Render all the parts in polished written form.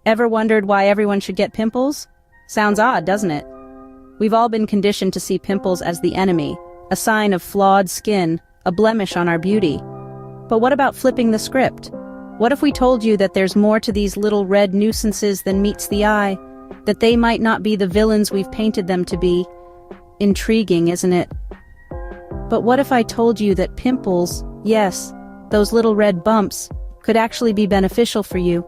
Ever wondered why everyone should get pimples? Sounds odd, doesn't it? We've all been conditioned to see pimples as the enemy, a sign of flawed skin, a blemish on our beauty. But what about flipping the script? What if we told you that there's more to these little red nuisances than meets the eye? That they might not be the villains we've painted them to be? Intriguing, isn't it? But what if I told you that pimples, yes, those little red bumps, could actually be beneficial for you?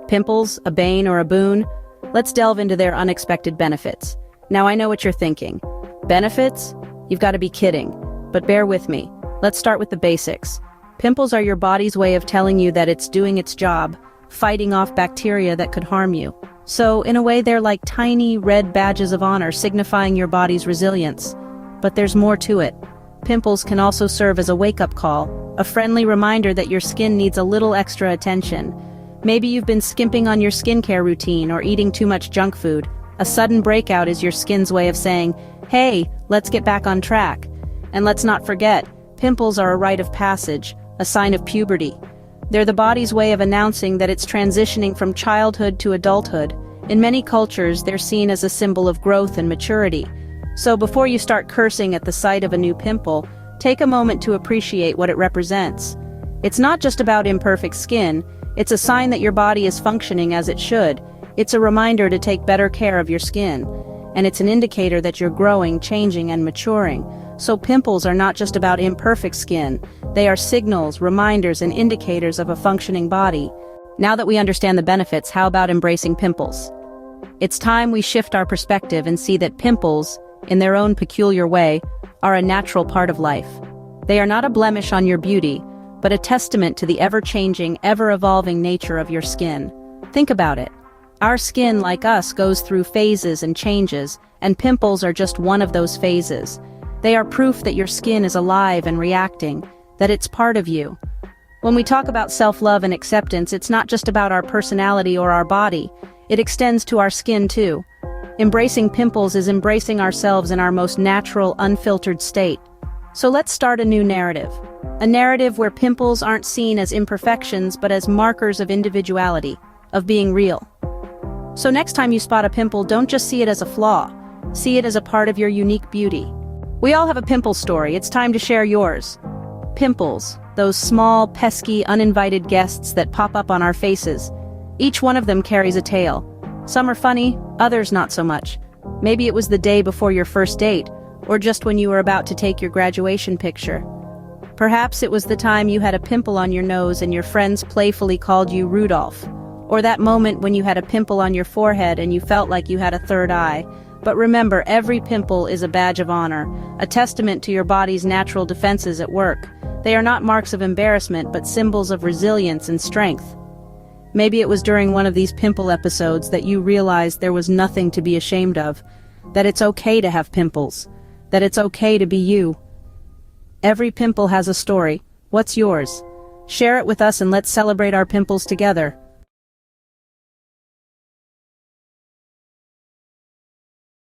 Pimples, a bane or a boon? Let's delve into their unexpected benefits. Now I know what you're thinking. Benefits? You've got to be kidding. But bear with me. Let's start with the basics. Pimples are your body's way of telling you that it's doing its job, fighting off bacteria that could harm you. So, in a way, they're like tiny red badges of honor signifying your body's resilience. But there's more to it. Pimples can also serve as a wake-up call, a friendly reminder that your skin needs a little extra attention. Maybe you've been skimping on your skincare routine or eating too much junk food. A sudden breakout is your skin's way of saying, hey, let's get back on track. And let's not forget, pimples are a rite of passage, a sign of puberty. They're the body's way of announcing that it's transitioning from childhood to adulthood. In many cultures, they're seen as a symbol of growth and maturity. So before you start cursing at the sight of a new pimple, take a moment to appreciate what it represents. It's not just about imperfect skin, it's a sign that your body is functioning as it should. It's a reminder to take better care of your skin. And it's an indicator that you're growing, changing, and maturing. So pimples are not just about imperfect skin. They are signals, reminders, and indicators of a functioning body. Now that we understand the benefits, how about embracing pimples? It's time we shift our perspective and see that pimples, in their own peculiar way, are a natural part of life. They are not a blemish on your beauty, but a testament to the ever-changing, ever-evolving nature of your skin. Think about it. Our skin, like us, goes through phases and changes, and pimples are just one of those phases. They are proof that your skin is alive and reacting, that it's part of you. When we talk about self-love and acceptance, it's not just about our personality or our body. It extends to our skin too. Embracing pimples is embracing ourselves in our most natural, unfiltered state. So let's start a new narrative. A narrative where pimples aren't seen as imperfections but as markers of individuality, of being real. So next time you spot a pimple, don't just see it as a flaw. See it as a part of your unique beauty. We all have a pimple story. It's time to share yours. Pimples, those small, pesky, uninvited guests that pop up on our faces. Each one of them carries a tale. Some are funny, others not so much. Maybe it was the day before your first date, or just when you were about to take your graduation picture. Perhaps it was the time you had a pimple on your nose and your friends playfully called you Rudolph. Or that moment when you had a pimple on your forehead and you felt like you had a third eye. But remember, every pimple is a badge of honor, a testament to your body's natural defenses at work. They are not marks of embarrassment, but symbols of resilience and strength. Maybe it was during one of these pimple episodes that you realized there was nothing to be ashamed of, that it's okay to have pimples, that it's okay to be you. Every pimple has a story. What's yours? Share it with us and let's celebrate our pimples together.